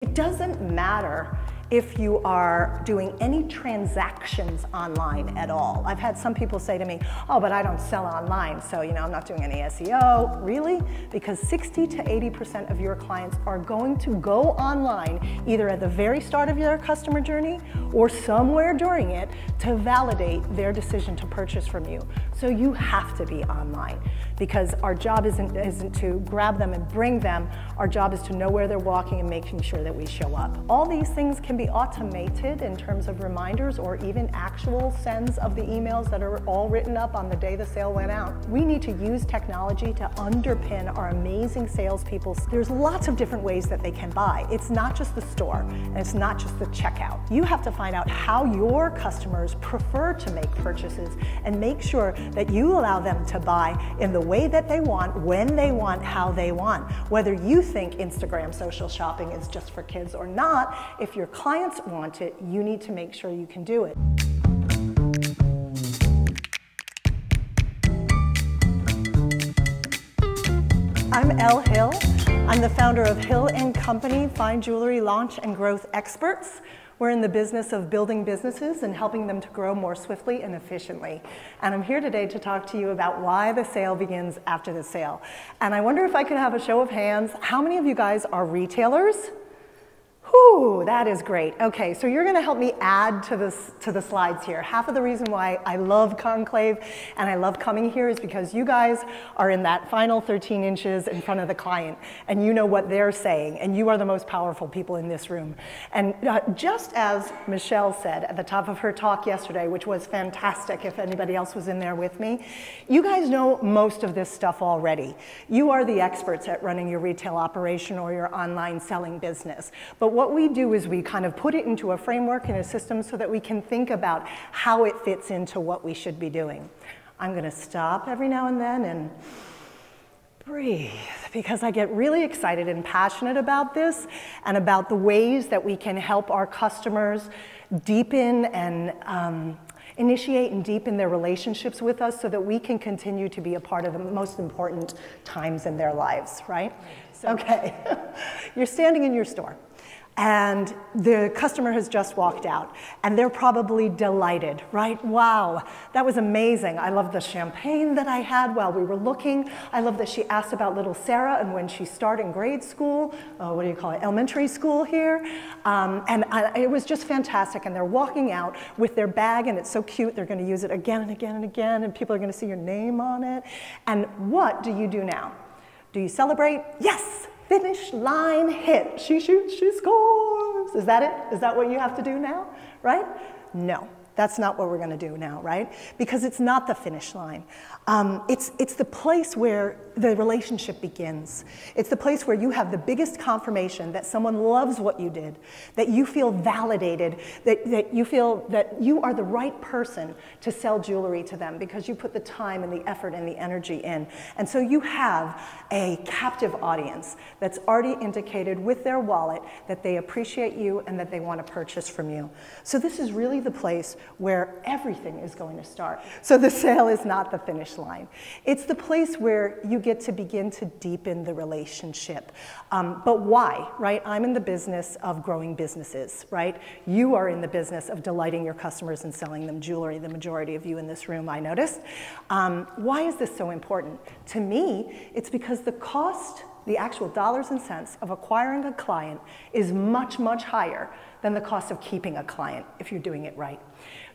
It doesn't matter if you are doing any transactions online at all. I've had some people say to me, oh, but I don't sell online, so I'm not doing any SEO. Really? Because 60 to 80% of your clients are going to go online either at the very start of your customer journey or somewhere during it to validate their decision to purchase from you. So you have to be online, because our job isn't to grab them and bring them. Our job is to know where they're walking and making sure that we show up. All these things can be automated in terms of reminders or even actual sends of the emails that are all written up on the day the sale went out. We need to use technology to underpin our amazing salespeople. There's lots of different ways that they can buy. It's not just the store, and it's not just the checkout. You have to find out how your customers prefer to make purchases and make sure that you allow them to buy in the way that they want, when they want, how they want. Whether you think Instagram social shopping is just for kids or not, if your clients want it, you need to make sure you can do it. I'm Elle Hill. I'm the founder of Hill & Company, fine jewelry launch and growth experts. We're in the business of building businesses and helping them to grow more swiftly and efficiently. And I'm here today to talk to you about why the sale begins after the sale. And I wonder if I could have a show of hands. How many of you guys are retailers? Whew, that is great. Okay, so you're gonna help me add to the slides here. Half of the reason why I love Conclave and I love coming here is because you guys are in that final 13 inches in front of the client, and you know what they're saying, and you are the most powerful people in this room. And just as Michelle said at the top of her talk yesterday, which was fantastic if anybody else was in there with me, you guys know most of this stuff already. You are the experts at running your retail operation or your online selling business. But what we do is we kind of put it into a framework and a system so that we can think about how it fits into what we should be doing. I'm going to stop every now and then and breathe, because I get really excited and passionate about this and about the ways that we can help our customers deepen and initiate and deepen their relationships with us so that we can continue to be a part of the most important times in their lives, right? Okay, you're standing in your store, and the customer has just walked out, and they're probably delighted, right? Wow, that was amazing. I love the champagne that I had while we were looking. I love that she asked about little Sarah and when she started in grade school, what do you call it, elementary school here. It was just fantastic, and they're walking out with their bag, and it's so cute. They're gonna use it again and again and again, and people are gonna see your name on it. And what do you do now? Do you celebrate? Yes! Finish line hit. She shoots, she scores. Is that it? Is that what you have to do now, right? No, that's not what we're gonna do now, right? Because it's not the finish line. It's the place where the relationship begins. It's the place where you have the biggest confirmation that someone loves what you did, that you feel validated, that you feel that you are the right person to sell jewelry to them because you put the time and the effort and the energy in. And so you have a captive audience that's already indicated with their wallet that they appreciate you and that they want to purchase from you. So this is really the place where everything is going to start. So the sale is not the finish line. It's the place where you get to begin to deepen the relationship. But why, right? I'm in the business of growing businesses, right? You are in the business of delighting your customers and selling them jewelry, the majority of you in this room, I noticed. Why is this so important? To me, it's because the cost, the actual dollars and cents of acquiring a client is much, much higher than the cost of keeping a client if you're doing it right.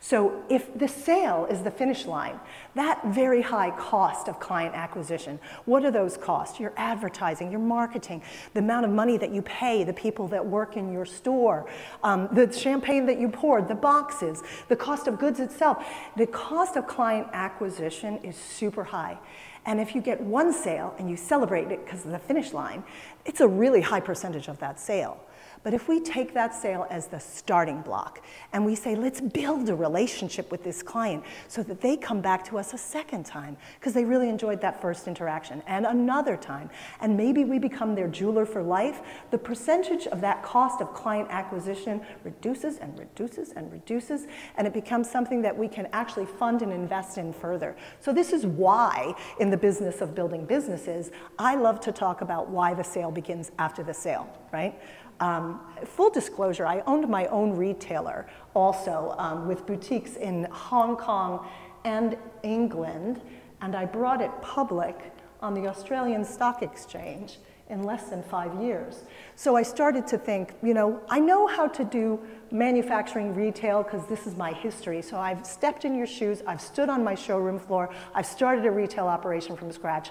So if the sale is the finish line, that very high cost of client acquisition, what are those costs? Your advertising, your marketing, the amount of money that you pay the people that work in your store, the champagne that you poured, the boxes, the cost of goods itself. The cost of client acquisition is super high. And if you get one sale and you celebrate it because of the finish line, it's a really high percentage of that sale. But if we take that sale as the starting block and we say, let's build a relationship with this client so that they come back to us a second time because they really enjoyed that first interaction, and another time, and maybe we become their jeweler for life, the percentage of that cost of client acquisition reduces and reduces and reduces, and it becomes something that we can actually fund and invest in further. So this is why, in the business of building businesses, I love to talk about why the sale begins after the sale, right? Full disclosure, I owned my own retailer also with boutiques in Hong Kong and England, and I brought it public on the Australian Stock Exchange in less than 5 years. So I started to think, you know, I know how to do manufacturing retail because this is my history. So I've stepped in your shoes, I've stood on my showroom floor, I've started a retail operation from scratch,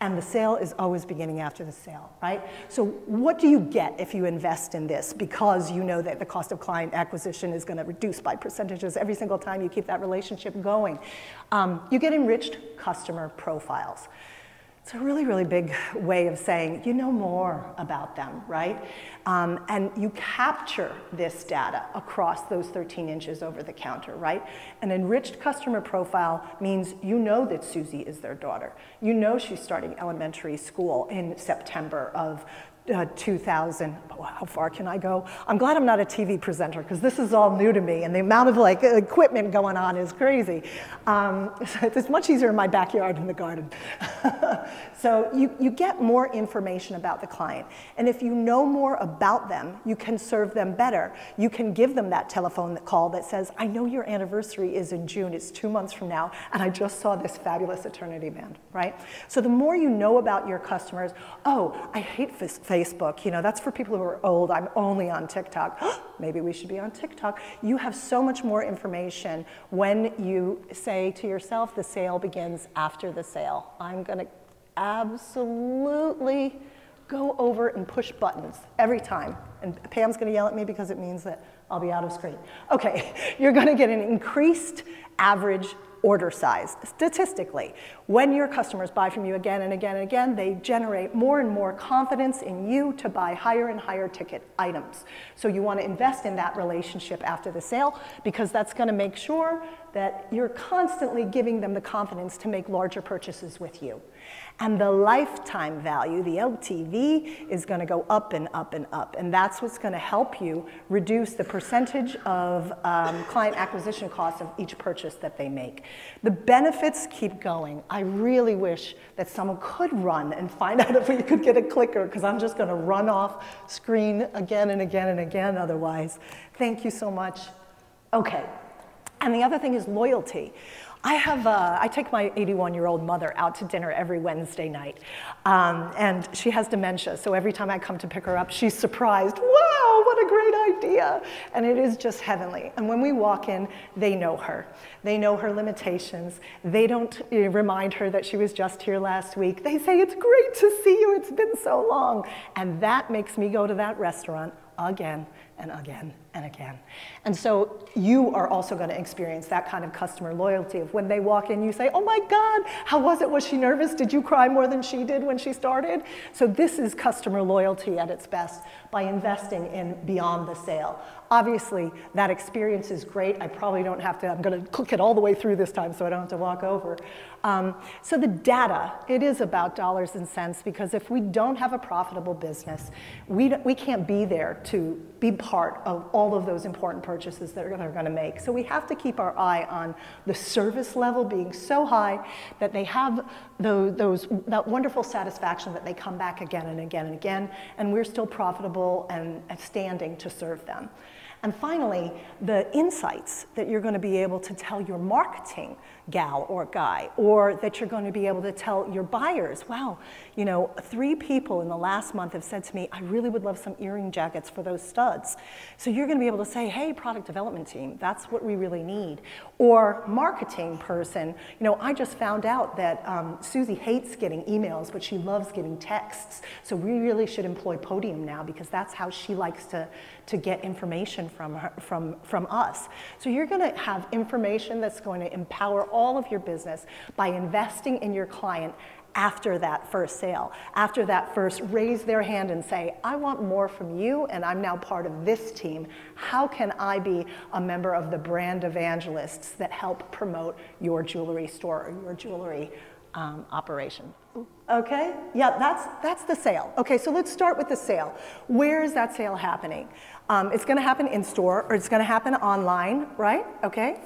and the sale is always beginning after the sale, right? So what do you get if you invest in this? Because you know that the cost of client acquisition is going to reduce by percentages every single time you keep that relationship going. You get enriched customer profiles. It's a really, really big way of saying you know more about them, right? And you capture this data across those 13 inches over the counter, right? An enriched customer profile means you know that Susie is their daughter. You know she's starting elementary school in September of 2000. Oh, how far can I go? I'm glad I'm not a TV presenter because this is all new to me and the amount of like equipment going on is crazy. So it's much easier in my backyard in the garden. So you get more information about the client. And if you know more about them, you can serve them better. You can give them that telephone call that says, I know your anniversary is in June, it's 2 months from now, and I just saw this fabulous eternity band, right? So the more you know about your customers, oh, I hate Facebook, you know, that's for people who are old, I'm only on TikTok. Maybe we should be on TikTok. You have so much more information when you say to yourself, the sale begins after the sale. I'm gonna absolutely go over and push buttons every time. And Pam's gonna yell at me because it means that I'll be out of screen. Okay, you're gonna get an increased average order size. Statistically, when your customers buy from you again and again and again, they generate more and more confidence in you to buy higher and higher ticket items. So you want to invest in that relationship after the sale because that's going to make sure that you're constantly giving them the confidence to make larger purchases with you. And the lifetime value, the LTV, is going to go up and up and up. And that's what's going to help you reduce the percentage of client acquisition costs of each purchase that they make. The benefits keep going. I really wish that someone could run and find out if we could get a clicker, because I'm just going to run off screen again and again and again otherwise. Thank you so much. Okay. And the other thing is loyalty. I take my 81-year-old mother out to dinner every Wednesday night, and she has dementia, so every time I come to pick her up, she's surprised. Wow, what a great idea! And it is just heavenly. And when we walk in, they know her. They know her limitations. They don't remind her that she was just here last week. They say, it's great to see you, it's been so long. And that makes me go to that restaurant again and again and again. And so you are also going to experience that kind of customer loyalty of when they walk in, you say, oh my God, how was it? Was she nervous? Did you cry more than she did when she started? So this is customer loyalty at its best by investing in beyond the sale. Obviously, that experience is great. I probably don't have to, I'm going to click it all the way through this time so I don't have to walk over. So the data, it is about dollars and cents, because if we don't have a profitable business, we can't be there to be part of all of those important purchases that they're going to make. So we have to keep our eye on the service level being so high that they have that wonderful satisfaction that they come back again and again and again, and we're still profitable and standing to serve them. And finally, the insights that you're going to be able to tell your marketing gal or guy, or that you're going to be able to tell your buyers, wow, you know, 3 people in the last month have said to me, I really would love some earring jackets for those studs. So you're going to be able to say, hey, product development team, that's what we really need. Or marketing person, you know, I just found out that Susie hates getting emails, but she loves getting texts. So we really should employ Podium now, because that's how she likes to get information from us. So you're going to have information that's going to empower all of your business by investing in your client after that first sale, after that first raise their hand and say, I want more from you, and I'm now part of this team. How can I be a member of the brand evangelists that help promote your jewelry store or your jewelry operation? Okay, yeah, that's the sale. Okay, so let's start with the sale. Where is that sale happening? It's going to happen in store, or it's going to happen online, right? Okay.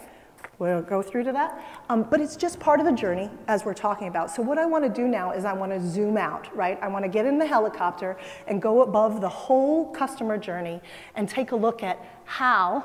We'll go through to that. But it's just part of the journey as we're talking about. So what I want to do now is I want to zoom out, right? I want to get in the helicopter and go above the whole customer journey and take a look at how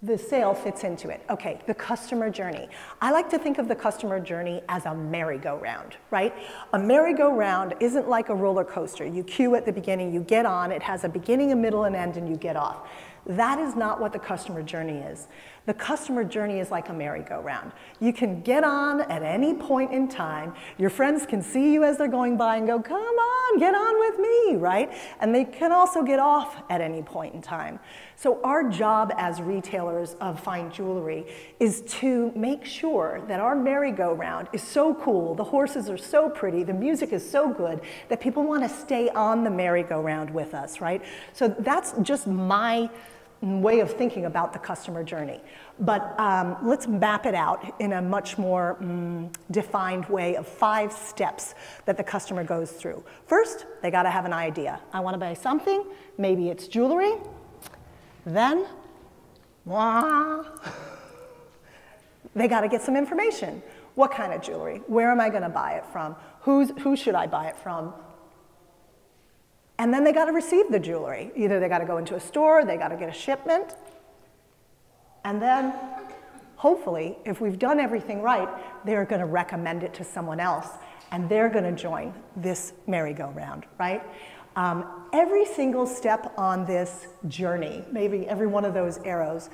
the sale fits into it. Okay, the customer journey. I like to think of the customer journey as a merry-go-round, right? A merry-go-round isn't like a roller coaster. You queue at the beginning, you get on, it has a beginning, a middle, and end, and you get off. That is not what the customer journey is. The customer journey is like a merry-go-round. You can get on at any point in time. Your friends can see you as they're going by and go, come on, get on with me, right? And they can also get off at any point in time. So our job as retailers of fine jewelry is to make sure that our merry-go-round is so cool, the horses are so pretty, the music is so good, that people want to stay on the merry-go-round with us, right? So that's just my way of thinking about the customer journey. But let's map it out in a much more defined way of 5 steps that the customer goes through. First, they got to have an idea. I want to buy something. Maybe it's jewelry. Then, they got to get some information. What kind of jewelry? Where am I going to buy it from? Who should I buy it from? And then they got to receive the jewelry. Either they got to go into a store, they got to get a shipment. And then, hopefully, if we've done everything right, they're going to recommend it to someone else. And they're going to join this merry-go-round, right? Every single step on this journey, maybe every one of those arrows,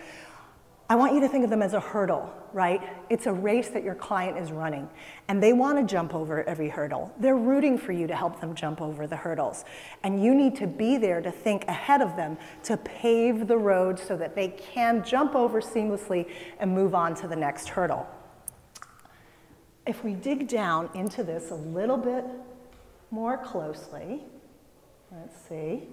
I want you to think of them as a hurdle, right? It's a race that your client is running, and they want to jump over every hurdle. They're rooting for you to help them jump over the hurdles, and you need to be there to think ahead of them to pave the road so that they can jump over seamlessly and move on to the next hurdle. If we dig down into this a little bit more closely, let's see.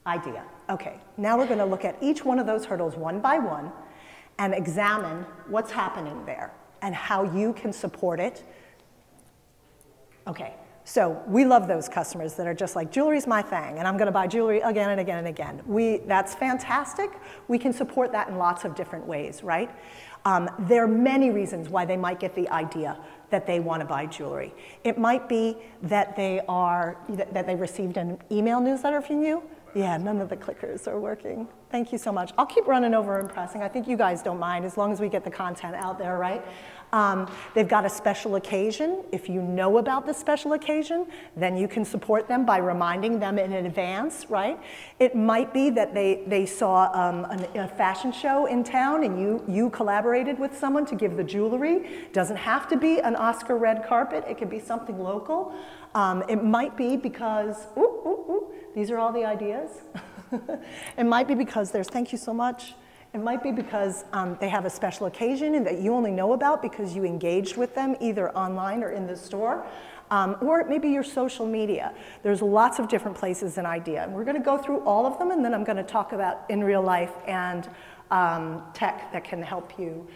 Idea. Okay, now we're going to look at each one of those hurdles one by one and examine what's happening there and how you can support it. Okay, so we love those customers that are just like, jewelry's my thing, and I'm going to buy jewelry again and again and again. That's fantastic. We can support that in lots of different ways, right? There are many reasons why they might get the idea that they want to buy jewelry. It might be that they received an email newsletter from you. Yeah, none of the clickers are working. Thank you so much. I'll keep running over and pressing. I think you guys don't mind as long as we get the content out there, right? They've got a special occasion. If you know about the special occasion, then you can support them by reminding them in advance, right? It might be that they saw a fashion show in town and you collaborated with someone to give the jewelry. It doesn't have to be an Oscar red carpet. It could be something local. It might be because, these are all the ideas. It might be because thank you so much. It might be because they have a special occasion and that you only know about because you engaged with them either online or in the store. Or it may be your social media. There's lots of different places and idea. And we're going to go through all of them, and then I'm going to talk about in real life and tech that can help you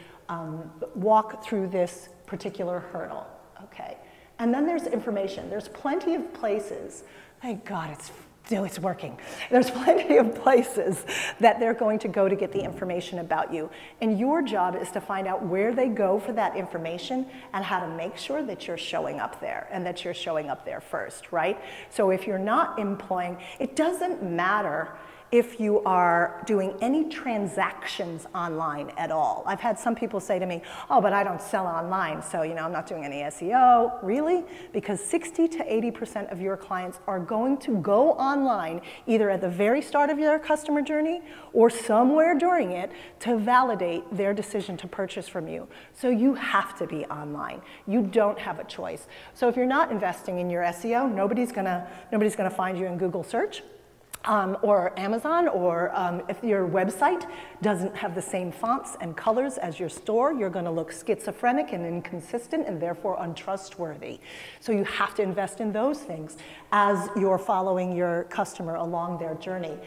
walk through this particular hurdle. Okay. And then there's information. There's plenty of places. Thank God it's working. There's plenty of places that they're going to go to get the information about you. And your job is to find out where they go for that information and how to make sure that you're showing up there and that you're showing up there first, right? So if you're not employing, it doesn't matter if you are doing any transactions online at all. I've had some people say to me, oh, but I don't sell online, so I'm not doing any SEO. Really? Because 60 to 80% of your clients are going to go online either at the very start of your customer journey or somewhere during it to validate their decision to purchase from you. So you have to be online. You don't have a choice. So if you're not investing in your SEO, nobody's gonna find you in Google search. Or Amazon, or if your website doesn't have the same fonts and colors as your store, you're going to look schizophrenic and inconsistent and therefore untrustworthy. So you have to invest in those things as you're following your customer along their journey.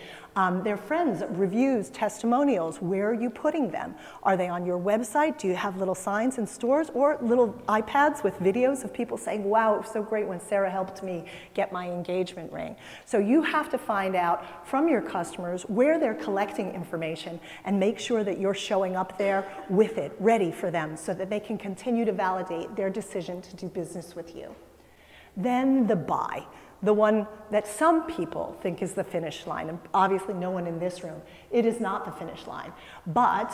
Their friends, reviews, testimonials, where are you putting them? Are they on your website? Do you have little signs in stores or little iPads with videos of people saying, wow, it was so great when Sarah helped me get my engagement ring? So you have to find out from your customers where they're collecting information and make sure that you're showing up there with it, ready for them, so that they can continue to validate their decision to do business with you. Then the buy, the one that some people think is the finish line, and obviously no one in this room. It is not the finish line, but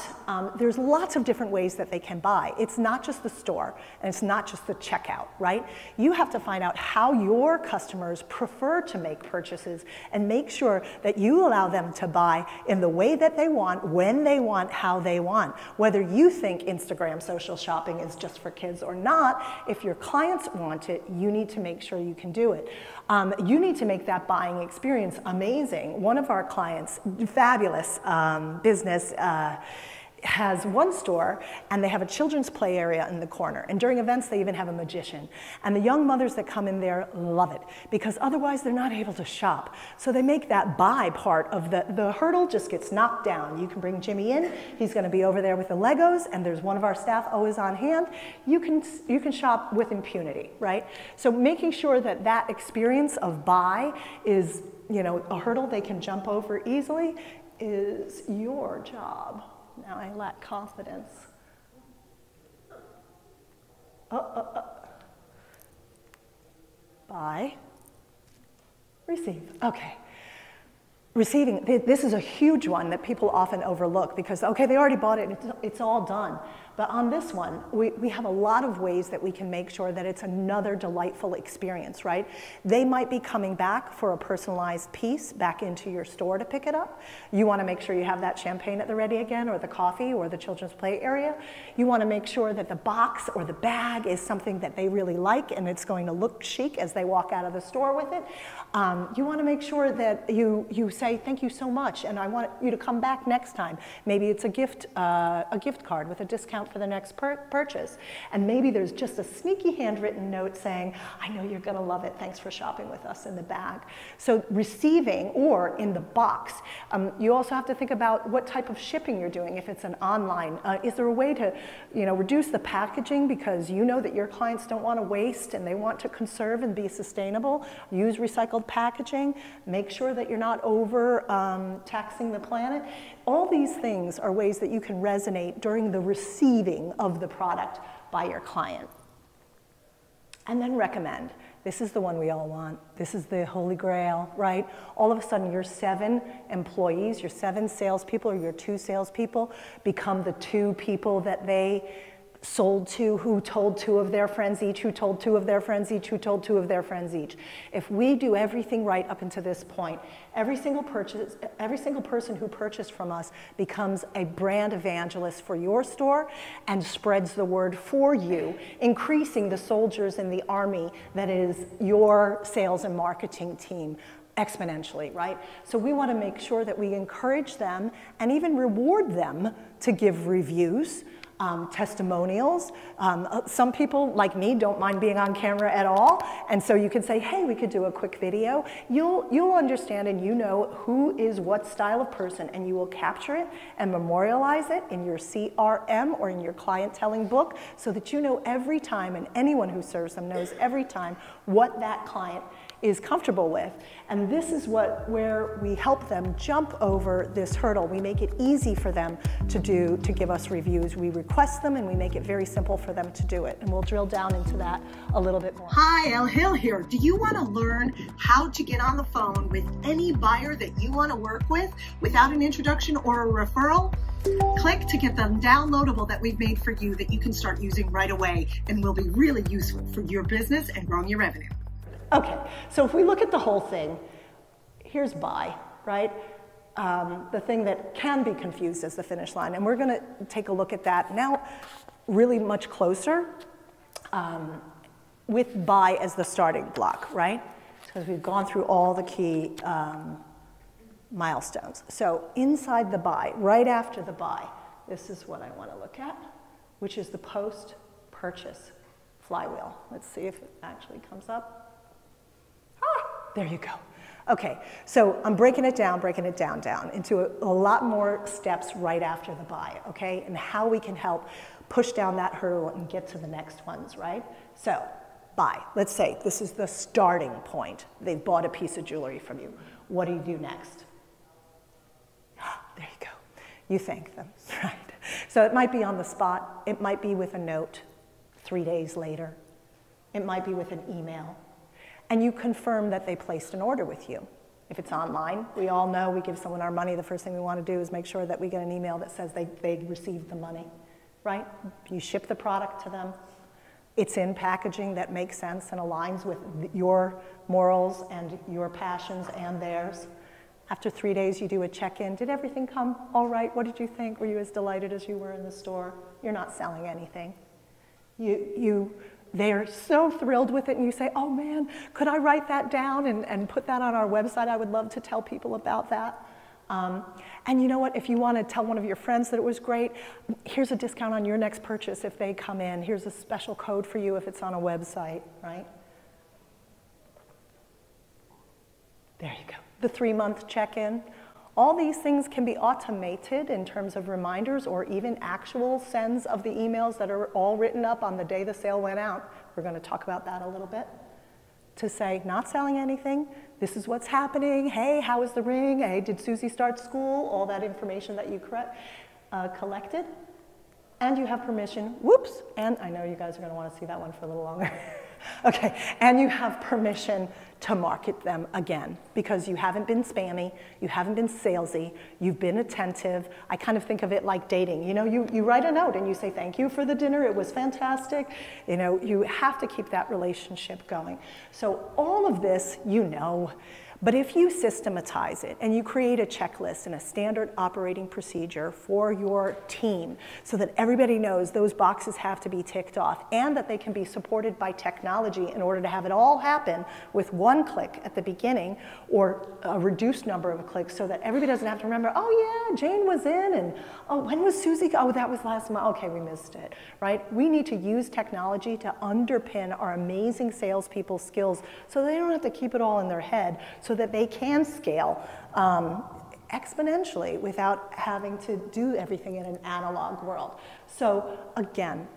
there's lots of different ways that they can buy. It's not just the store, and it's not just the checkout, right? You have to find out how your customers prefer to make purchases and make sure that you allow them to buy in the way that they want, when they want, how they want. Whether you think Instagram social shopping is just for kids or not, if your clients want it, you need to make sure you can do it. You need to make that buying experience amazing. One of our clients, fabulous business, has one store and they have a children's play area in the corner, and during events they even have a magician, and the young mothers that come in there love it because otherwise they're not able to shop. So they make that buy part of the hurdle just gets knocked down. You can bring Jimmy in, he's going to be over there with the Legos, and there's one of our staff always on hand. You can shop with impunity, right? So making sure that that experience of buy is, you know, a hurdle they can jump over easily is your job. Now I lack confidence. Buy, receive. Okay. Receiving, this is a huge one that people often overlook because, okay, they already bought it, it's all done. But on this one, we have a lot of ways that we can make sure that it's another delightful experience, right? They might be coming back for a personalized piece back into your store to pick it up. You want to make sure you have that champagne at the ready again, or the coffee, or the children's play area. You want to make sure that the box or the bag is something that they really like and it's going to look chic as they walk out of the store with it. You want to make sure that you say, thank you so much, and I want you to come back next time. Maybe it's a gift card with a discount for the next purchase. And maybe there's just a sneaky handwritten note saying, I know you're going to love it. Thanks for shopping with us, in the bag. So receiving or in the box. You also have to think about what type of shipping you're doing. If it's an online, is there a way to, you know, reduce the packaging because you know that your clients don't want to waste and they want to conserve and be sustainable? Use recycled packaging. Make sure that you're not over taxing the planet. All these things are ways that you can resonate during the receiving of the product by your client. And then recommend. This is the one we all want. This is the holy grail, right? All of a sudden, your 7 employees, your 7 salespeople, or your 2 salespeople become the 2 people that they sold to, who told 2 of their friends each, who told 2 of their friends each, who told 2 of their friends each. If we do everything right up until this point, every single person who purchased from us becomes a brand evangelist for your store and spreads the word for you, increasing the soldiers in the army that is your sales and marketing team exponentially, right? So we want to make sure that we encourage them and even reward them to give reviews, testimonials. Some people, like me, don't mind being on camera at all, and so you can say, hey, we could do a quick video. You'll understand and you know who is what style of person, and you will capture it and memorialize it in your CRM or in your clienteling book so that you know every time, and anyone who serves them knows every time, what that client is comfortable with. And this is where we help them jump over this hurdle. We make it easy for them to give us reviews. We request them and we make it very simple for them to do it. And we'll drill down into that a little bit more. Hi, Elle Hill here. Do you want to learn how to get on the phone with any buyer that you want to work with without an introduction or a referral? Click to get the downloadable that we've made for you that you can start using right away and will be really useful for your business and growing your revenue. Okay, so if we look at the whole thing, here's buy, right? The thing that can be confused as the finish line. And we're going to take a look at that now really much closer with buy as the starting block, right? Because we've gone through all the key milestones. So inside the buy, right after the buy, this is what I want to look at, which is the post-purchase flywheel. Let's see if it actually comes up. There you go. Okay, so I'm breaking it down into a lot more steps right after the buy, okay? And how we can help push down that hurdle and get to the next ones, right? So, buy. Let's say this is the starting point. They've bought a piece of jewelry from you. What do you do next? There you go. You thank them, right? So it might be on the spot. It might be with a note 3 days later. It might be with an email. And you confirm that they placed an order with you. If it's online, we all know we give someone our money, the first thing we want to do is make sure that we get an email that says they received the money, right? You ship the product to them. It's in packaging that makes sense and aligns with your morals and your passions and theirs. After 3 days, you do a check-in. Did everything come all right? What did you think? Were you as delighted as you were in the store? You're not selling anything. They're so thrilled with it, and you say, oh man, could I write that down and put that on our website? I would love to tell people about that. And you know what, if you want to tell one of your friends that it was great, here's a discount on your next purchase if they come in. Here's a special code for you if it's on a website, right? There you go. The 3-month check-in. All these things can be automated in terms of reminders or even actual sends of the emails that are all written up on the day the sale went out. We're going to talk about that a little bit. To say, not selling anything, this is what's happening, hey, how was the ring, hey, did Susie start school, all that information that you collected. And you have permission, whoops, and I know you guys are going to want to see that one for a little longer. Okay, and you have permission to market them again because you haven't been spammy, you haven't been salesy, you've been attentive. I kind of think of it like dating. You know, you write a note and you say, thank you for the dinner, it was fantastic. You know, you have to keep that relationship going. So all of this, you know. But if you systematize it and you create a checklist and a standard operating procedure for your team so that everybody knows those boxes have to be ticked off and that they can be supported by technology in order to have it all happen with one click at the beginning or a reduced number of clicks so that everybody doesn't have to remember, oh yeah, Jane was in and oh, when was Susie? Oh, that was last month. Okay, we missed it, right? We need to use technology to underpin our amazing salespeople's skills so they don't have to keep it all in their head, so that they can scale exponentially without having to do everything in an analog world. So again,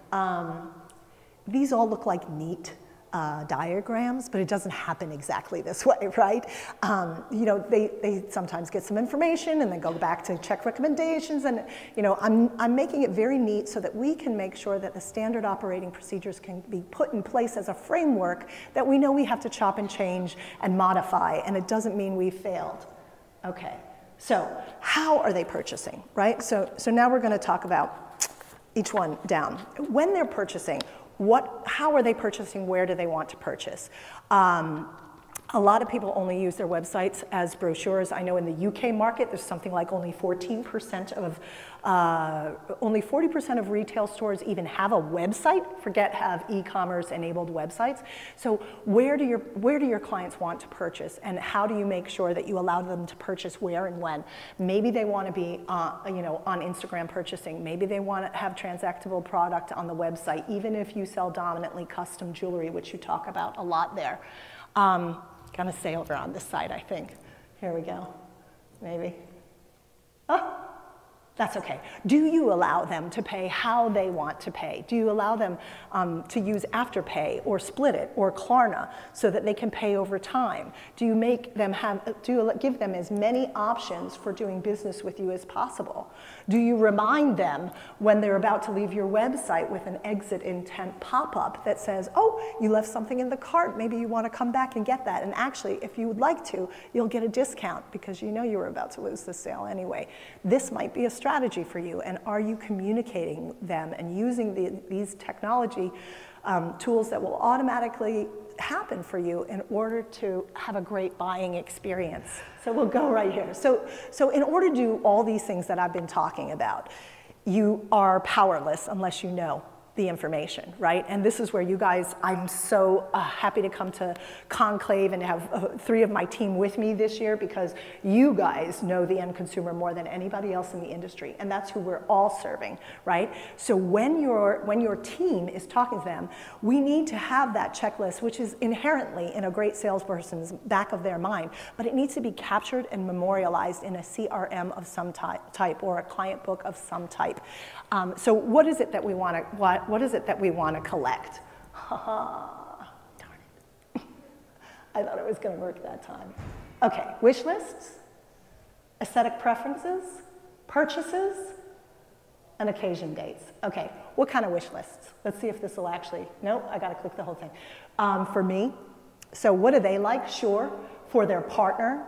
these all look like neat diagrams, but it doesn't happen exactly this way, right? You know, they sometimes get some information and then go back to check recommendations, and you know, I'm making it very neat so that we can make sure that the standard operating procedures can be put in place as a framework that we know we have to chop and change and modify, and it doesn't mean we failed. Okay, so how are they purchasing, right? So now we're going to talk about each one down. When they're purchasing, how are they purchasing? Where do they want to purchase? A lot of people only use their websites as brochures. I know in the UK market, there's something like only 14% of, only 40% of retail stores even have a website, forget have e-commerce enabled websites. So where do your clients want to purchase, and how do you make sure that you allow them to purchase where and when? Maybe they want to be you know, on Instagram purchasing. Maybe they want to have transactable product on the website, even if you sell dominantly custom jewelry, which you talk about a lot there. Gonna stay over on this side, I think. Here we go, maybe. Oh, that's okay. Do you allow them to pay how they want to pay? Do you allow them to use Afterpay or Split It or Klarna so that they can pay over time? Do you make them do you give them as many options for doing business with you as possible? Do you remind them when they're about to leave your website with an exit intent pop-up that says, oh, you left something in the cart, maybe you want to come back and get that, and actually, if you would like to, you'll get a discount because you know you were about to lose the sale anyway. This might be a strategy for you, and are you communicating them and using these technology tools that will automatically happen for you in order to have a great buying experience? So we'll go right here. So in order to do all these things that I've been talking about, you are powerless unless you know the information, right? And this is where you guys, I'm so happy to come to Conclave and have 3 of my team with me this year, because you guys know the end consumer more than anybody else in the industry, and that's who we're all serving, right? So when your team is talking to them, we need to have that checklist, which is inherently in a great salesperson's back of their mind, but it needs to be captured and memorialized in a CRM of some type or a client book of some type. So what is it that we want to what is it that we want to collect? Darn it. I thought it was going to work that time. Okay, wish lists, aesthetic preferences, purchases, and occasion dates. Okay, what kind of wish lists? Let's see if this will actually, nope, I got to click the whole thing. For me, so what do they like? Sure. For their partner,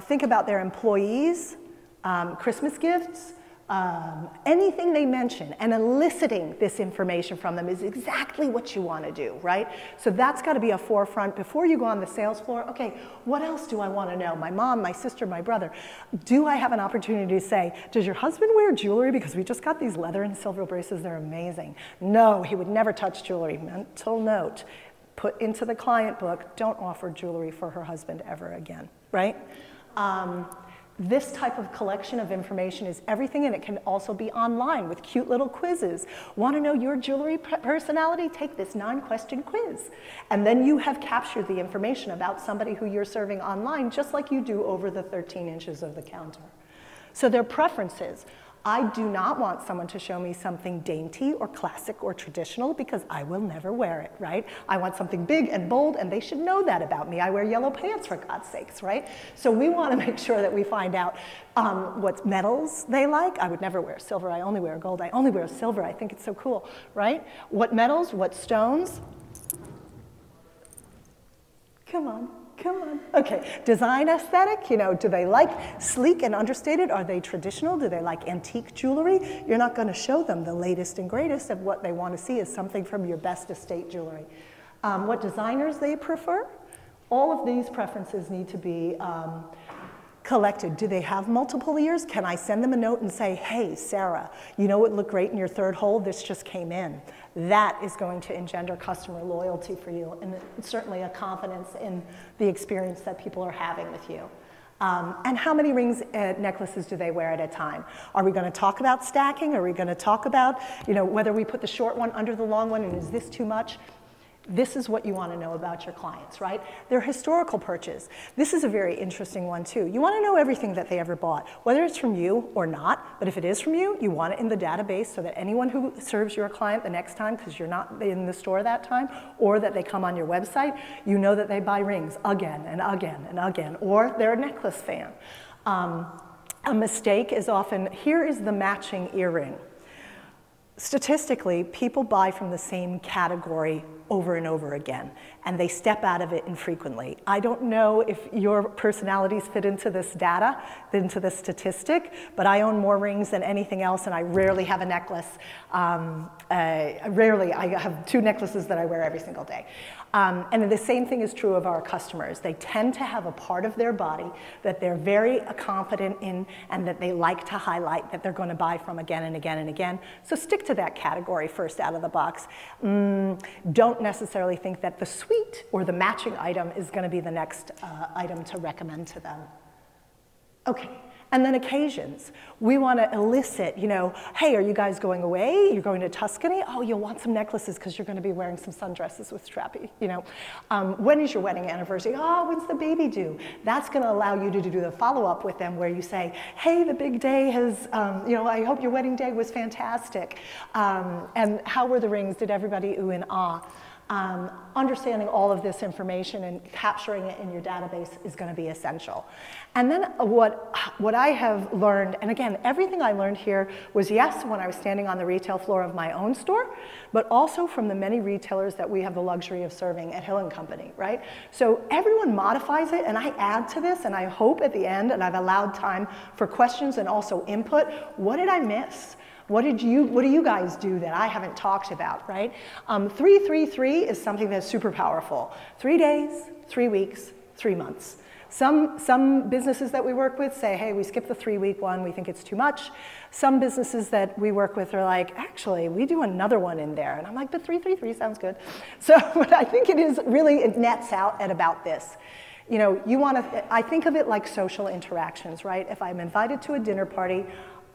think about their employees, Christmas gifts, anything they mention, and eliciting this information from them is exactly what you want to do, right? So that's got to be a forefront before you go on the sales floor. Okay, what else do I want to know? My mom, my sister, my brother. Do I have an opportunity to say, does your husband wear jewelry? Because we just got these leather and silver bracelets, they're amazing. No, he would never touch jewelry. Mental note, put into the client book, don't offer jewelry for her husband ever again, right? This type of collection of information is everything, and it can also be online with cute little quizzes. Want to know your jewelry personality? Take this 9-question quiz. And then you have captured the information about somebody who you're serving online, just like you do over the 13 inches of the counter. So their preferences. I do not want someone to show me something dainty or classic or traditional, because I will never wear it, right? I want something big and bold, and they should know that about me. I wear yellow pants, for God's sakes, right? So we want to make sure that we find out what metals they like. I would never wear silver. I only wear gold. I only wear silver. I think it's so cool, right? What metals, what stones. Come on. Come on. Okay, design aesthetic, you know, do they like sleek and understated? Are they traditional? Do they like antique jewelry? You're not going to show them the latest and greatest of what they want to see is something from your best estate jewelry. What designers they prefer? All of these preferences need to be collected. Do they have multiple ears? Can I send them a note and say, hey, Sarah, you know what looked great in your third hole? This just came in. That is going to engender customer loyalty for you, and certainly a confidence in the experience that people are having with you. And how many rings, necklaces do they wear at a time? Are we going to talk about stacking? Are we going to talk about, you know, whether we put the short one under the long one, and is this too much? This is what you want to know about your clients, right? Their historical purchase. This is a very interesting one too. You want to know everything that they ever bought, whether it's from you or not, but if it is from you, you want it in the database so that anyone who serves your client the next time, because you're not in the store that time, or that they come on your website, you know that they buy rings again and again and again, or they're a necklace fan. A mistake is often, here is the matching earring. Statistically, people buy from the same category over and over again, and they step out of it infrequently. I don't know if your personalities fit into this data, into this statistic, but I own more rings than anything else, and I rarely have a necklace. I have 2 necklaces that I wear every single day. And the same thing is true of our customers. They tend to have a part of their body that they're very confident in and that they like to highlight that they're going to buy from again and again and again. So stick to that category first out of the box. Don't necessarily think that the suite or the matching item is going to be the next item to recommend to them. Okay. And then occasions. We want to elicit, you know, hey, are you guys going away? You're going to Tuscany? Oh, you'll want some necklaces because you're going to be wearing some sundresses with strappy, you know. When is your wedding anniversary? Oh, when's the baby due? That's going to allow you to do the follow-up with them where you say, hey, the big day has, you know, I hope your wedding day was fantastic. And how were the rings? Did everybody ooh and ah? Understanding all of this information and capturing it in your database is going to be essential. And then what I have learned, and again, everything I learned here was yes, when I was standing on the retail floor of my own store, but also from the many retailers that we have the luxury of serving at Hill & Company, right? So everyone modifies it, and I add to this, and I hope at the end, and I've allowed time for questions and also input, what did I miss? What do you guys do that I haven't talked about, right? 3-3-3 is something that's super powerful. 3 days, 3 weeks, 3 months. Some businesses that we work with say, hey, we skipped the 3-week one, we think it's too much. Some businesses that we work with are like, actually, we do another one in there. And I'm like, but 333 sounds good. So but I think it is really, it nets out at about this. You know, you want to, I think of it like social interactions, right? If I'm invited to a dinner party,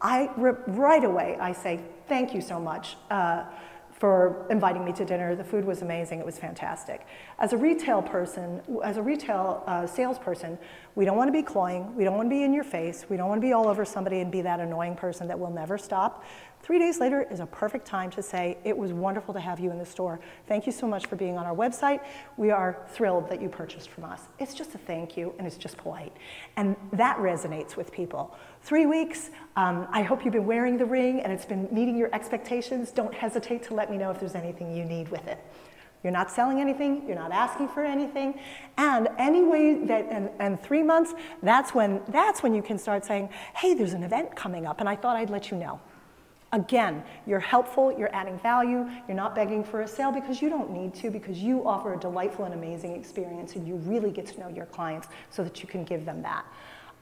right away I say, thank you so much for inviting me to dinner. The food was amazing, it was fantastic. As a retail person, as a retail salesperson, we don't want to be cloying, we don't want to be in your face, we don't want to be all over somebody and be that annoying person that will never stop. 3 days later is a perfect time to say, it was wonderful to have you in the store. Thank you so much for being on our website. We are thrilled that you purchased from us. It's just a thank you, and it's just polite. And that resonates with people. 3 weeks, I hope you've been wearing the ring and it's been meeting your expectations. Don't hesitate to let me know if there's anything you need with it. You're not selling anything, you're not asking for anything, and any way that, and 3 months, that's when you can start saying, hey, there's an event coming up and I thought I'd let you know. Again, you're helpful, you're adding value, you're not begging for a sale because you don't need to, because you offer a delightful and amazing experience and you really get to know your clients so that you can give them that.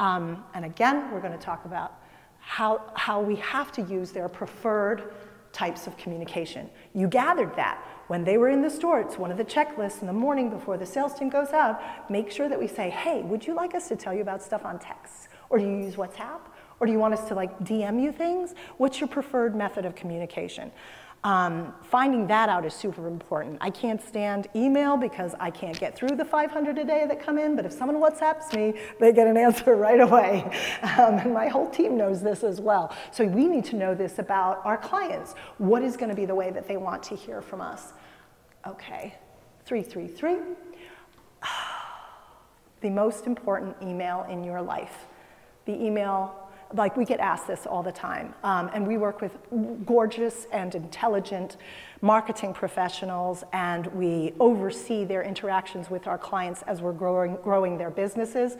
And again, we're going to talk about how we have to use their preferred types of communication. You gathered that. When they were in the store, it's one of the checklists in the morning before the sales team goes out. Make sure that we say, hey, would you like us to tell you about stuff on text? Or do you use WhatsApp? Or do you want us to like DM you things? What's your preferred method of communication? Finding that out is super important. I can't stand email because I can't get through the 500 a day that come in, but if someone WhatsApps me, they get an answer right away. And my whole team knows this as well. So we need to know this about our clients. What is going to be the way that they want to hear from us? Okay, 333. The most important email in your life. The email, like we get asked this all the time, and we work with gorgeous and intelligent marketing professionals, and we oversee their interactions with our clients as we're growing their businesses.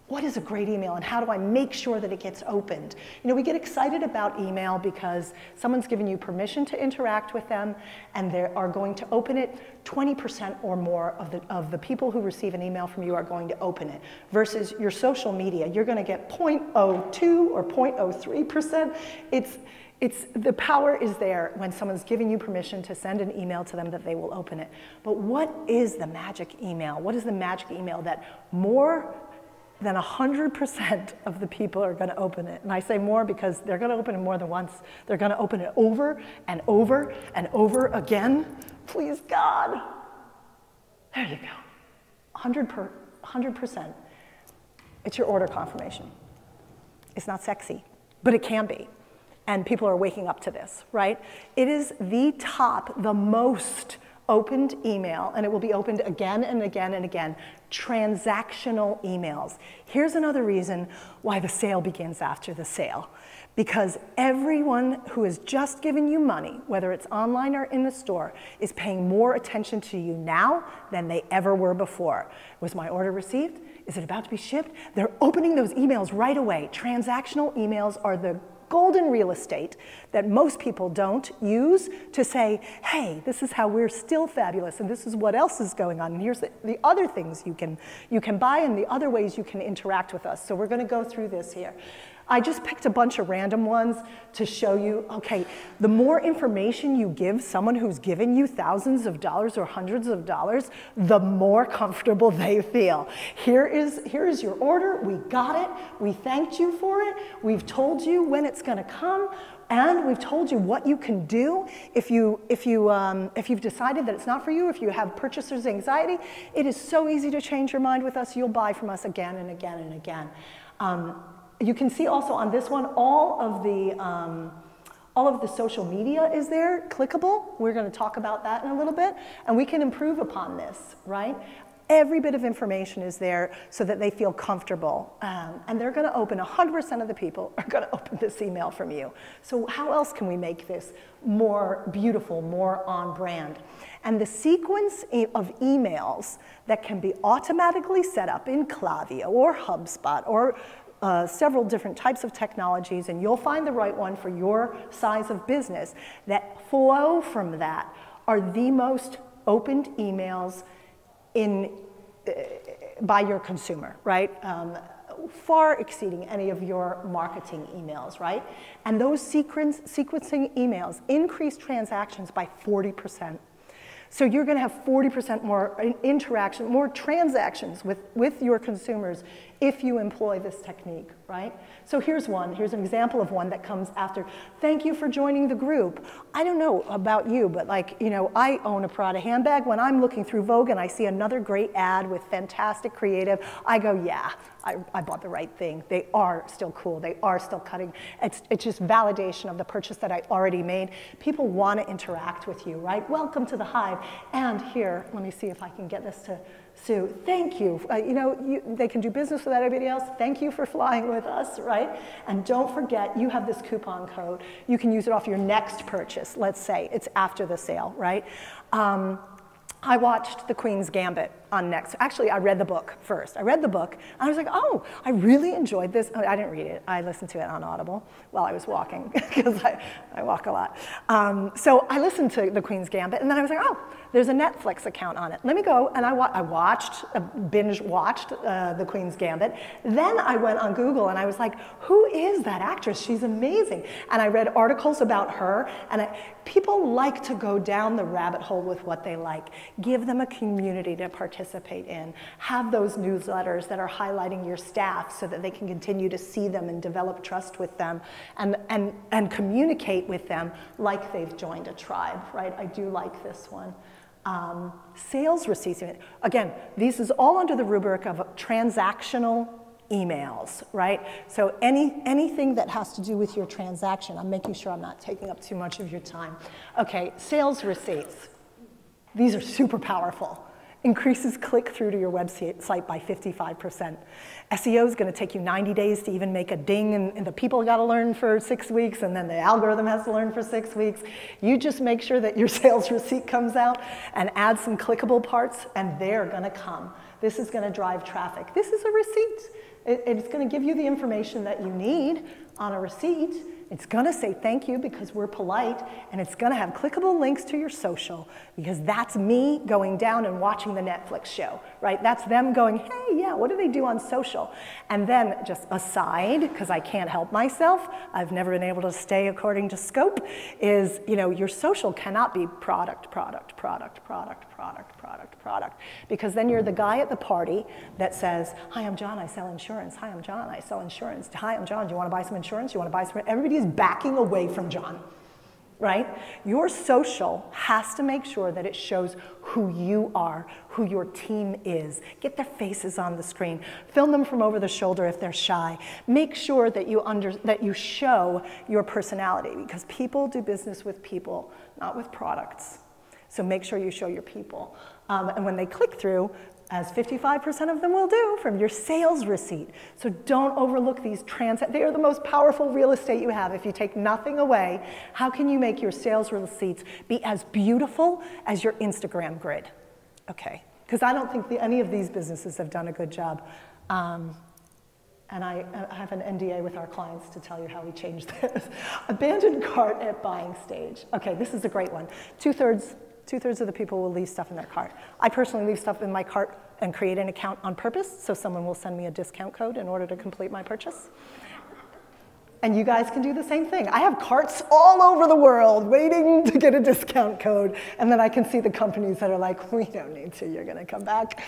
What is a great email and how do I make sure that it gets opened? You know, we get excited about email because someone's given you permission to interact with them and they are going to open it. 20% or more of the people who receive an email from you are going to open it. Versus your social media, you're going to get 0.02 or 0.03%. The power is there when someone's giving you permission to send an email to them that they will open it. But what is the magic email? What is the magic email that more than 100% of the people are going to open it? And I say more because they're going to open it more than once. They're going to open it over and over and over again. Please, God. There you go. 100%. It's your order confirmation. It's not sexy, but it can be. And people are waking up to this, right? It is the top, the most opened email, and it will be opened again and again and again. Transactional emails. Here's another reason why the sale begins after the sale. Because everyone who has just given you money, whether it's online or in the store, is paying more attention to you now than they ever were before. Was my order received? Is it about to be shipped? They're opening those emails right away. Transactional emails are the golden real estate that most people don't use to say, hey, this is how we're still fabulous and this is what else is going on. And here's the other things you can buy and the other ways you can interact with us. So we're going to go through this here. I just picked a bunch of random ones to show you, okay, the more information you give someone who's given you thousands of dollars or hundreds of dollars, the more comfortable they feel. Here is your order, we got it, we thanked you for it, we've told you when it's gonna come, and we've told you what you can do if you've decided that it's not for you, if you have purchaser's anxiety. It is so easy to change your mind with us. You'll buy from us again and again and again. You can see also on this one, all of the social media is there, clickable. We're going to talk about that in a little bit, and we can improve upon this, right? Every bit of information is there so that they feel comfortable, and they're going to open, 100% of the people are going to open this email from you. So how else can we make this more beautiful, more on brand? And the sequence of emails that can be automatically set up in Conclave or HubSpot or several different types of technologies, and you'll find the right one for your size of business, that flow from that are the most opened emails in by your consumer, right? Far exceeding any of your marketing emails, right? And those sequencing emails increase transactions by 40%. So you're going to have 40% more interaction, more transactions with your consumers if you employ this technique, right? So here's one. Here's an example of one that comes after. Thank you for joining the group. I don't know about you, but like, you know, I own a Prada handbag. When I'm looking through Vogue and I see another great ad with fantastic creative, I go, yeah, I bought the right thing. They are still cool. They are still cutting. It's just validation of the purchase that I already made. People want to interact with you, right? Welcome to the Hive. And here, let me see if I can get this to Sue. Thank you. You know, they can do business with everybody else. Thank you for flying with us, right? And don't forget, you have this coupon code. You can use it off your next purchase. Let's say it's after the sale, right? I watched The Queen's Gambit on Next. Actually, I read the book first. I read the book, and I was like, oh, I really enjoyed this. I didn't read it. I listened to it on Audible while I was walking, because I walk a lot. So I listened to The Queen's Gambit, and then I was like, oh, there's a Netflix account on it. Let me go, and I binge-watched The Queen's Gambit. Then I went on Google, and I was like, who is that actress? She's amazing. And I read articles about her, and people like to go down the rabbit hole with what they like. Give them a community to participate in. Have those newsletters that are highlighting your staff so that they can continue to see them and develop trust with them and communicate with them like they've joined a tribe, right? I do like this one. Sales receipts. Again, this is all under the rubric of transactional emails, right? So anything that has to do with your transaction, I'm making sure I'm not taking up too much of your time. Okay, sales receipts. These are super powerful. Increases click-through to your website by 55%. SEO is going to take you 90 days to even make a ding, and the people got to learn for 6 weeks, and then the algorithm has to learn for 6 weeks. You just make sure that your sales receipt comes out and add some clickable parts, and they're going to come. This is going to drive traffic. This is a receipt. It's going to give you the information that you need on a receipt. It's going to say thank you because we're polite, and it's going to have clickable links to your social because that's me going down and watching the Netflix show, right? That's them going, hey, yeah, what do they do on social? And then just aside, because I can't help myself, I've never been able to stay according to scope, is, you know, your social cannot be product, product, product, product, product, product, product, because then you're the guy at the party that says, hi, I'm John, I sell insurance. Hi, I'm John, I sell insurance. Hi, I'm John, do you want to buy some insurance? You want to buy some? Everybody is backing away from John, right? Your social has to make sure that it shows who you are, who your team is. Get their faces on the screen. Film them from over the shoulder if they're shy. Make sure that you show your personality, because people do business with people, not with products. So make sure you show your people. And when they click through, as 55% of them will do, from your sales receipt. So don't overlook these they are the most powerful real estate you have. If you take nothing away, how can you make your sales receipts be as beautiful as your Instagram grid? Okay, because I don't think any of these businesses have done a good job. And I have an NDA with our clients to tell you how we change this. Abandoned cart at buying stage. Okay, this is a great one. Two-thirds of the people will leave stuff in their cart. I personally leave stuff in my cart and create an account on purpose, so someone will send me a discount code in order to complete my purchase. And you guys can do the same thing. I have carts all over the world waiting to get a discount code, and then I can see the companies that are like, we don't need to, you're gonna come back.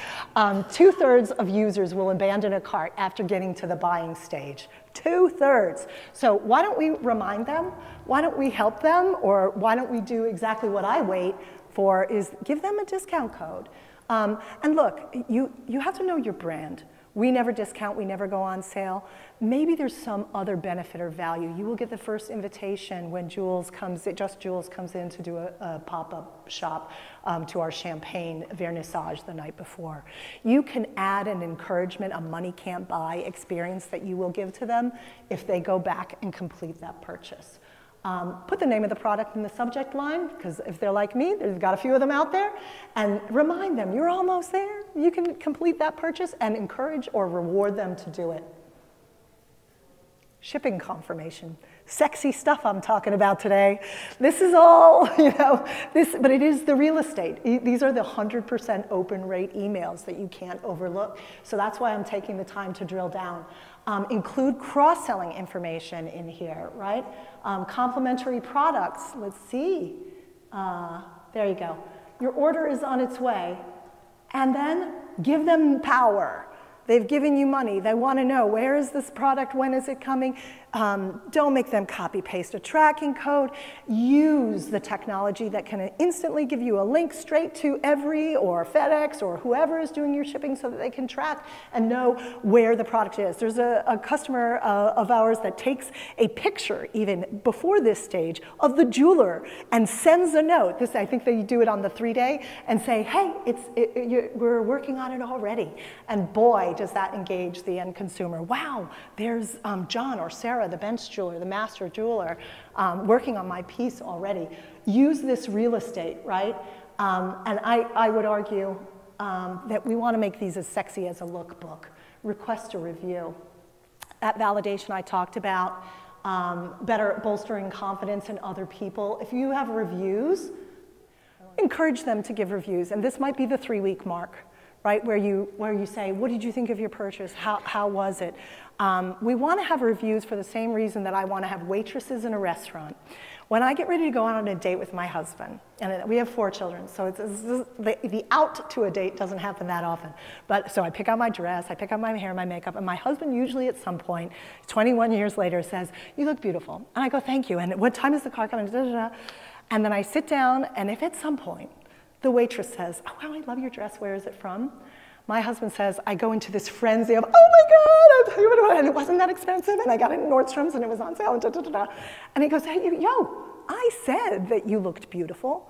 Two-thirds of users will abandon a cart after getting to the buying stage. Two-thirds. So why don't we remind them? Why don't we help them? Or why don't we do exactly what I wait for, is give them a discount code. And look, you have to know your brand. We never discount, we never go on sale. Maybe there's some other benefit or value. You will get the first invitation when Just Jules comes in to do a pop-up shop to our champagne vernissage the night before. You can add an encouragement, a money can't buy experience that you will give to them if they go back and complete that purchase. Put the name of the product in the subject line, because if they're like me, they've got a few of them out there, and remind them, you're almost there. You can complete that purchase and encourage or reward them to do it. shipping confirmation. Sexy stuff I'm talking about today. This is all, but it is the real estate. These are the 100% open rate emails that you can't overlook. So that's why I'm taking the time to drill down. Include cross-selling information in here, right? Complementary products, let's see. There you go. Your order is on its way. And then give them power. They've given you money. They want to know, where is this product? When is it coming? Don't make them copy paste a tracking code. Use the technology that can instantly give you a link straight to Every or FedEx or whoever is doing your shipping so that they can track and know where the product is. There's a customer of ours that takes a picture even before this stage of the jeweler and sends a note. I think they do it on the 3-day and say, hey, we're working on it already. And boy, does that engage the end consumer. Wow, there's John or Sarah, the bench jeweler, the master jeweler, working on my piece already. Use this real estate, right? And I would argue that we want to make these as sexy as a lookbook. Request a review. That validation I talked about, better bolstering confidence in other people. If you have reviews, encourage them to give reviews. And this might be the 3-week mark, right? Where you say, what did you think of your purchase? How was it? We want to have reviews for the same reason that I want to have waitresses in a restaurant. When I get ready to go out on a date with my husband, and we have 4 children, so the out to a date doesn't happen that often. But so I pick out my dress, I pick out my hair, my makeup, and my husband usually at some point, 21 years later, says, you look beautiful. And I go, thank you. And what time is the car coming? And then I sit down, and if at some point the waitress says, oh, wow, I love your dress, where is it from? My husband says, I go into this frenzy of, oh my God, and it wasn't that expensive, and I got it in Nordstrom's, and it was on sale, and da, da, da, da. And he goes, hey, yo, I said that you looked beautiful,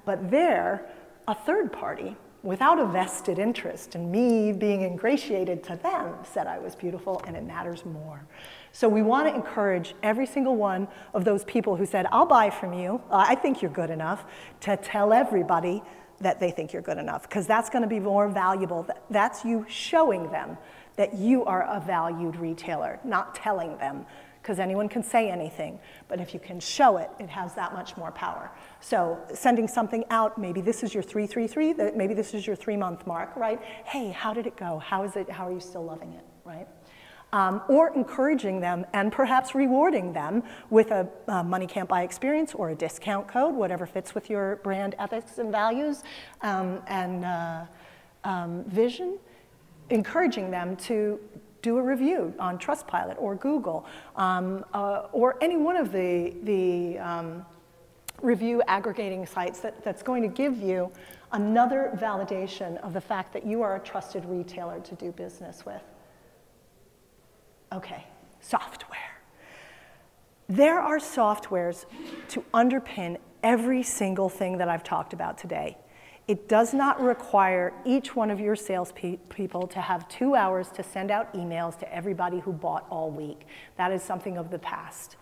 but there, a third party, without a vested interest in me being ingratiated to them, said I was beautiful, and it matters more. So we want to encourage every single one of those people who said, I'll buy from you, I think you're good enough, to tell everybody that they think you're good enough, because that's going to be more valuable. That's you showing them that you are a valued retailer, not telling them, because anyone can say anything. But if you can show it, it has that much more power. So sending something out, maybe this is your 333, maybe this is your 3-month mark, right? Hey, how did it go? How is it? How are you still loving it, right? Or encouraging them and perhaps rewarding them with a money can't buy experience or a discount code, whatever fits with your brand ethics and values and vision. Encouraging them to do a review on Trustpilot or Google or any one of the review aggregating sites that's going to give you another validation of the fact that you are a trusted retailer to do business with. Okay, software. There are softwares to underpin every single thing that I've talked about today. It does not require each one of your salespeople to have 2 hours to send out emails to everybody who bought all week. That is something of the past.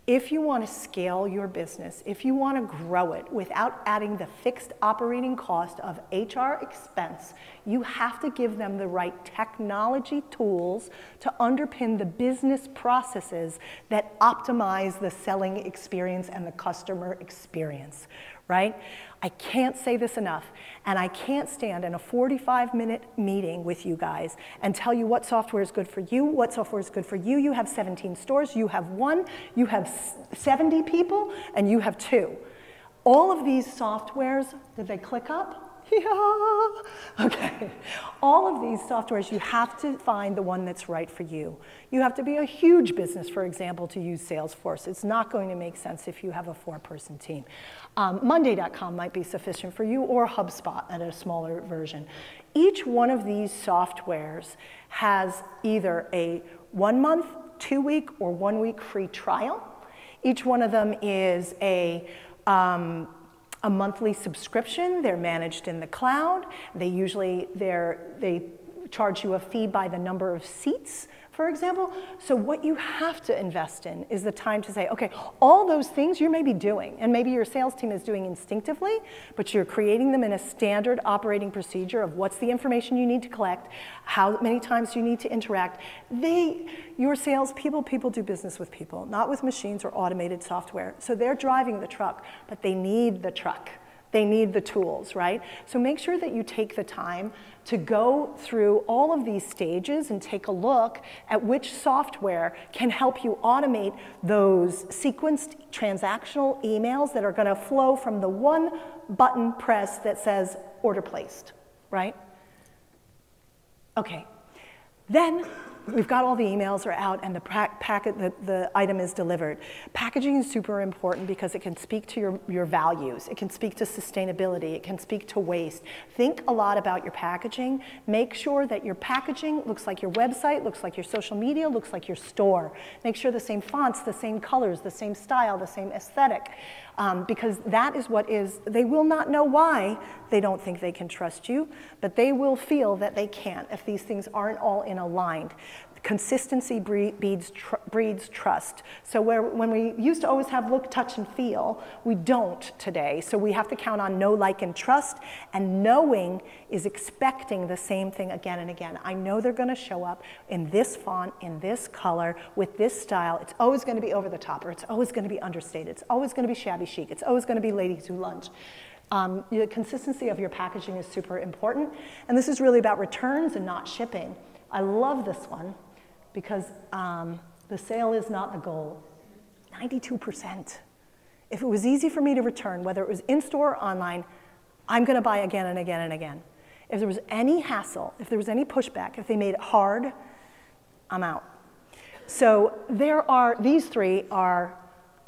If you want to scale your business, if you want to grow it without adding the fixed operating cost of HR expense, you have to give them the right technology tools to underpin the business processes that optimize the selling experience and the customer experience, right? I can't say this enough, and I can't stand in a 45-minute meeting with you guys and tell you what software is good for you, what software is good for you. You have 17 stores, you have 1, you have 70 people, and you have 2. All of these softwares, did they click up? Yeah. Okay. All of these softwares, you have to find the one that's right for you. You have to be a huge business, for example, to use Salesforce. It's not going to make sense if you have a 4-person team. Monday.com might be sufficient for you, or HubSpot at a smaller version. Each one of these softwares has either a 1-month, 2-week, or 1-week free trial. Each one of them is a monthly subscription. They're managed in the cloud. They charge you a fee by the number of seats, for example. So what you have to invest in is the time to say, okay, all those things you may be doing, and maybe your sales team is doing instinctively, but you're creating them in a standard operating procedure of what's the information you need to collect, how many times you need to interact. Your salespeople, people do business with people, not with machines or automated software. So they're driving the truck, but they need the truck. They need the tools, right? So make sure that you take the time to go through all of these stages and take a look at which software can help you automate those sequenced transactional emails that are going to flow from the one button press that says order placed, right? Okay, then we've got all the emails are out and the item is delivered. Packaging is super important because it can speak to your values. It can speak to sustainability. It can speak to waste. Think a lot about your packaging. Make sure that your packaging looks like your website, looks like your social media, looks like your store. Make sure the same fonts, the same colors, the same style, the same aesthetic. Because that is what is, they will not know why they don't think they can trust you, but they will feel that they can't if these things aren't all in aligned. Consistency breeds trust. So when we used to always have look, touch, and feel, we don't today. So we have to count on know, like, and trust. And knowing is expecting the same thing again and again. I know they're going to show up in this font, in this color, with this style. It's always going to be over the top, or it's always going to be understated. It's always going to be shabby chic. It's always going to be ladies who lunch. The consistency of your packaging is super important. And this is really about returns and not shipping. I love this one, because the sale is not the goal. 92%. If it was easy for me to return, whether it was in-store or online, I'm going to buy again and again and again. If there was any hassle, if there was any pushback, if they made it hard, I'm out. So these three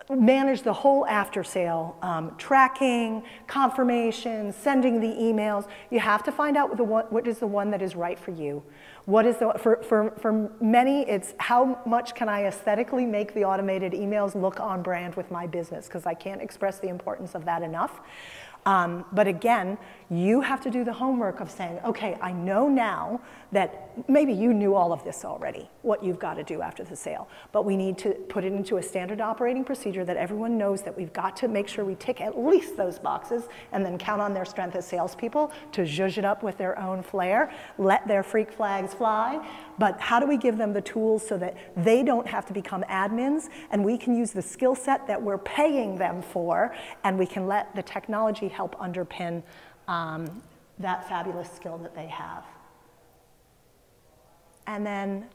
manage the whole after sale, tracking, confirmation, sending the emails. You have to find out what is the one that is right for you. What is for many, it's how much can I aesthetically make the automated emails look on brand with my business, because I can't express the importance of that enough. But again, you have to do the homework of saying, okay, I know now that maybe you knew all of this already, what you've got to do after the sale, but we need to put it into a standard operating procedure that everyone knows that we've got to make sure we tick at least those boxes and then count on their strength as salespeople to zhuzh it up with their own flair, let their freak flags fly. But how do we give them the tools so that they don't have to become admins, and we can use the skill set that we're paying them for, and we can let the technology help underpin that fabulous skill that they have. And then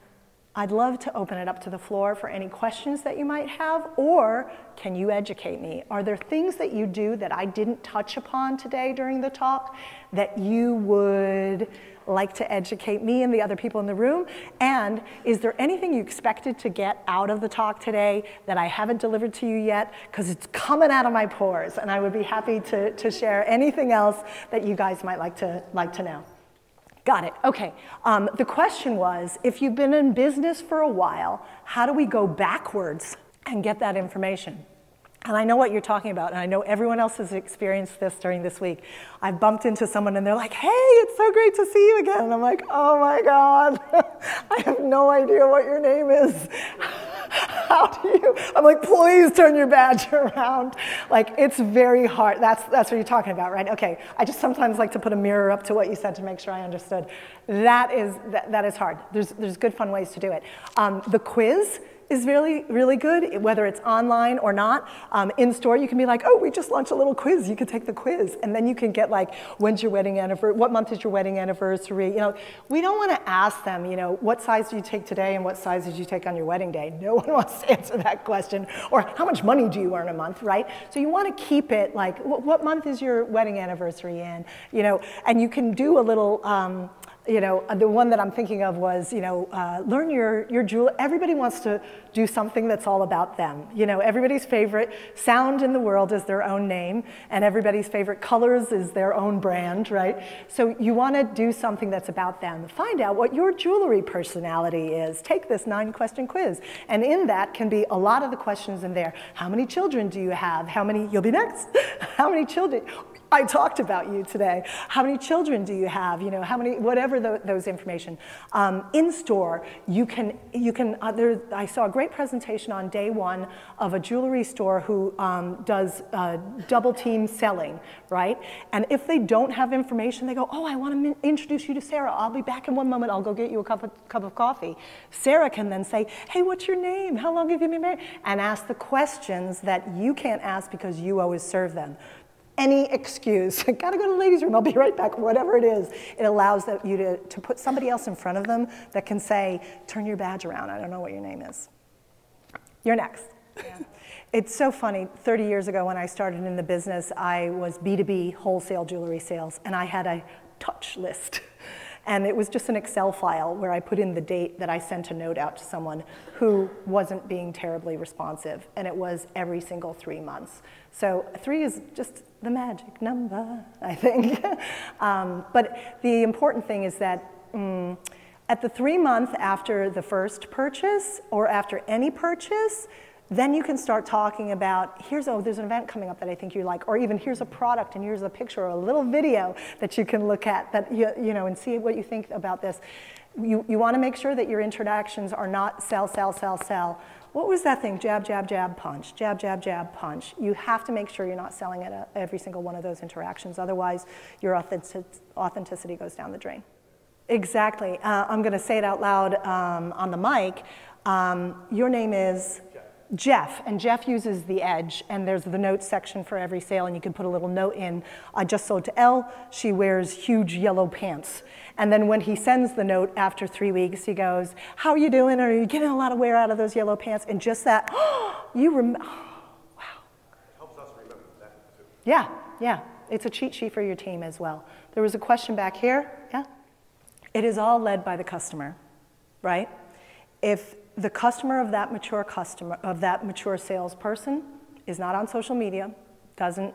I'd love to open it up to the floor for any questions that you might have, or can you educate me? Are there things that you do that I didn't touch upon today during the talk that you would like to educate me and the other people in the room? And is there anything you expected to get out of the talk today that I haven't delivered to you yet? Because it's coming out of my pores, and I would be happy to share anything else that you guys might like to know. Got it, okay. The question was, if you've been in business for a while, how do we go backwards and get that information? And I know what you're talking about, and I know everyone else has experienced this during this week. I've bumped into someone and they're like, hey, it's so great to see you again. And I'm like, oh my God, I have no idea what your name is. How do you? I'm like, please turn your badge around. Like, it's very hard. That's what you're talking about, right? Okay, I just sometimes like to put a mirror up to what you said to make sure I understood. That is hard. There's good, fun ways to do it. The quiz is really, really good, whether it's online or not. In store, you can be like, oh, we just launched a little quiz. You can take the quiz, and then you can get like, when's your wedding anniversary? What month is your wedding anniversary? You know, we don't want to ask them, you know, what size do you take today and what size did you take on your wedding day? No one wants to answer that question. Or how much money do you earn a month, right? So you want to keep it like, what month is your wedding anniversary in? You know, and you can do a little. You know, the one that I'm thinking of was, you know, learn your jewel. Everybody wants to do something that's all about them. You know, everybody's favorite sound in the world is their own name, and everybody's favorite colors is their own brand, right? So you want to do something that's about them. Find out what your jewelry personality is. Take this 9-question quiz, and in that can be a lot of the questions in there. How many children do you have? How many, you'll be next. How many children? I talked about you today. How many children do you have? You know, how many, whatever those information. In store, I saw a great presentation on day one of a jewelry store who does double team selling, right? And if they don't have information, they go, oh, I want to introduce you to Sarah. I'll be back in one moment. I'll go get you a cup of coffee. Sarah can then say, hey, what's your name? How long have you been married? And ask the questions that you can't ask because you always serve them. Any excuse, gotta go to the ladies' room, I'll be right back, whatever it is, it allows you to put somebody else in front of them that can say, turn your badge around, I don't know what your name is. You're next. Yeah. It's so funny, 30 years ago when I started in the business, I was B2B wholesale jewelry sales, and I had a touch list. And it was just an Excel file where I put in the date that I sent a note out to someone who wasn't being terribly responsive. And it was every single 3 months. So 3 is just the magic number, I think. But the important thing is that at the 3 month after the first purchase or after any purchase, then you can start talking about, there's an event coming up that I think you like, or even here's a product and here's a picture or a little video that you can look at that, you know, and see what you think about this. You want to make sure that your introductions are not sell, sell, sell, sell. What was that thing? Jab, jab, jab, punch. Jab, jab, jab, punch. You have to make sure you're not selling at every single one of those interactions. Otherwise, your authenticity goes down the drain. Exactly. I'm going to say it out loud on the mic. Your name is Jeff, and Jeff uses the Edge, and there's the notes section for every sale, and you can put a little note in. I just sold to Elle, she wears huge yellow pants. And then when he sends the note after 3 weeks, he goes, how are you doing? Are you getting a lot of wear out of those yellow pants? And just that, oh, wow. It helps us remember that too. Yeah, yeah, it's a cheat sheet for your team as well. There was a question back here, yeah? It is all led by the customer, right? If the customer, of that mature salesperson is not on social media, then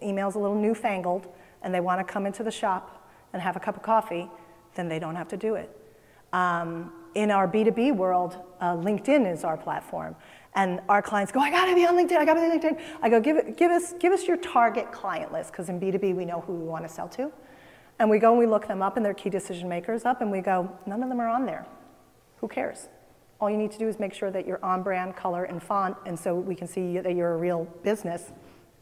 email's a little newfangled, and they want to come into the shop and have a cup of coffee, then they don't have to do it. In our B2B world, LinkedIn is our platform. And our clients go, I gotta be on LinkedIn, I gotta be on LinkedIn. I go, give us your target client list, because in B2B we know who we want to sell to. And we go and we look them up, and their key decision makers up, and we go, none of them are on there. Who cares? All you need to do is make sure that you're on brand, color, and font, and so we can see that you're a real business.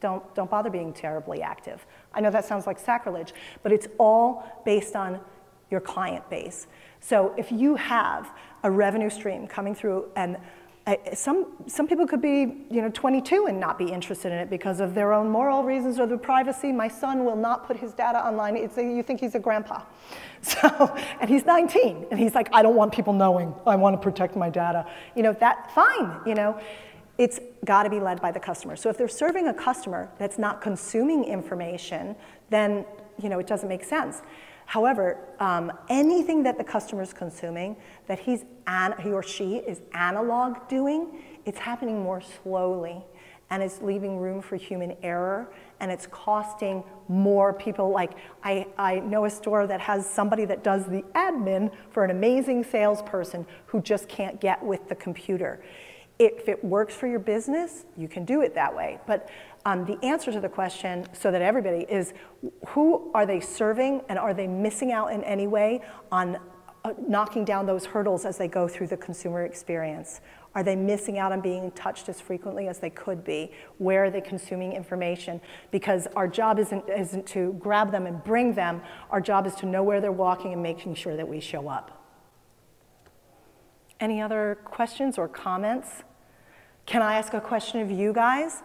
Don't bother being terribly active. I know that sounds like sacrilege, but it's all based on your client base. So if you have a revenue stream coming through, and some people could be 22 and not be interested in it because of their own moral reasons or the privacy. My son will not put his data online. You think he's a grandpa. So, and he's 19, and he's like, I don't want people knowing. I want to protect my data. Fine, It's got to be led by the customer. So if they're serving a customer that's not consuming information, then it doesn't make sense. However, anything that the customer is consuming that he or she is analog doing, it's happening more slowly, and it's leaving room for human error, and it's costing more people. Like I know a store that has somebody that does the admin for an amazing salesperson who just can't get with the computer. If it works for your business, you can do it that way. But the answer to the question, so that everybody, is who are they serving, and are they missing out in any way on knocking down those hurdles as they go through the consumer experience? Are they missing out on being touched as frequently as they could be? Where are they consuming information? Because our job isn't to grab them and bring them. Our job is to know where they're walking and making sure that we show up. Any other questions or comments? Can I ask a question of you guys?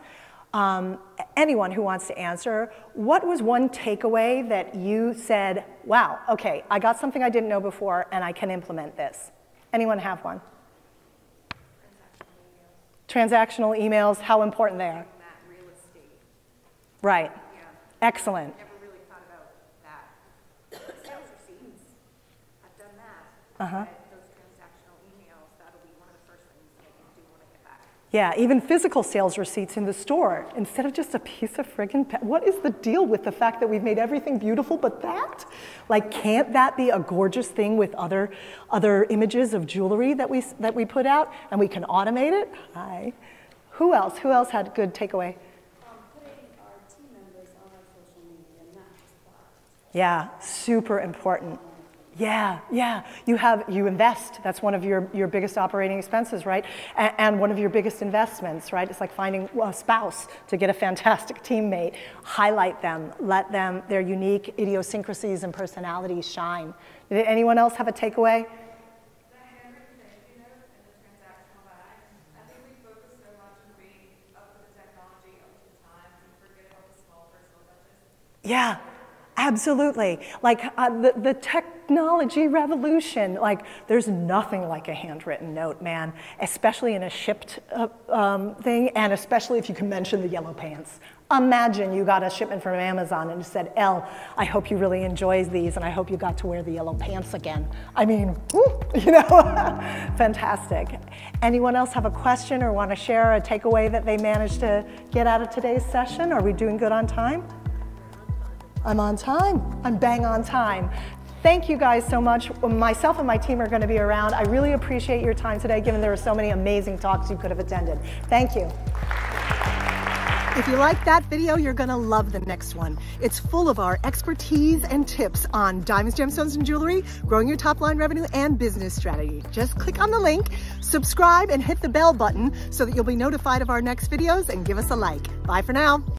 Anyone who wants to answer, what was one takeaway that you said, wow, okay, I got something I didn't know before and I can implement this? Anyone have one? Transactional emails, how important they are. Real estate. Right. Yeah. Excellent. Never really thought about that. Sales receipts, I've done that. Uh-huh. Those transactional emails, that'll be one of the first things that I can do when I get back. Yeah, even physical sales receipts in the store, instead of just a piece of friggin' what is the deal with the fact that we've made everything beautiful but that? Like, can't that be a gorgeous thing with other images of jewelry that we put out, and we can automate it? Hi. Who else had good takeaway? Putting our team members on our Yeah, super important. Yeah, yeah. You invest. That's one of your biggest operating expenses, right? And one of your biggest investments, right? It's like finding a spouse to get a fantastic teammate. Highlight them. Let them, their unique idiosyncrasies and personalities shine. Did anyone else have a takeaway? The handwritten thank you note and the transactional bag. I think we focus so much on being up with the technology, up with the times, and forget about the small personal touches. Yeah. Absolutely. Like the technology revolution, like there's nothing like a handwritten note, man, especially in a shipped thing, and especially if you can mention the yellow pants. Imagine you got a shipment from Amazon and it said, Elle, I hope you really enjoy these and I hope you got to wear the yellow pants again. I mean, woo, you know, fantastic. Anyone else have a question or want to share a takeaway that they managed to get out of today's session? Are we doing good on time? I'm on time. I'm bang on time. Thank you guys so much. Myself and my team are going to be around. I really appreciate your time today, given there were so many amazing talks you could have attended. Thank you. If you like that video, you're going to love the next one. It's full of our expertise and tips on diamonds, gemstones, and jewelry, growing your top line revenue, and business strategy. Just click on the link, subscribe, and hit the bell button so that you'll be notified of our next videos, and give us a like. Bye for now.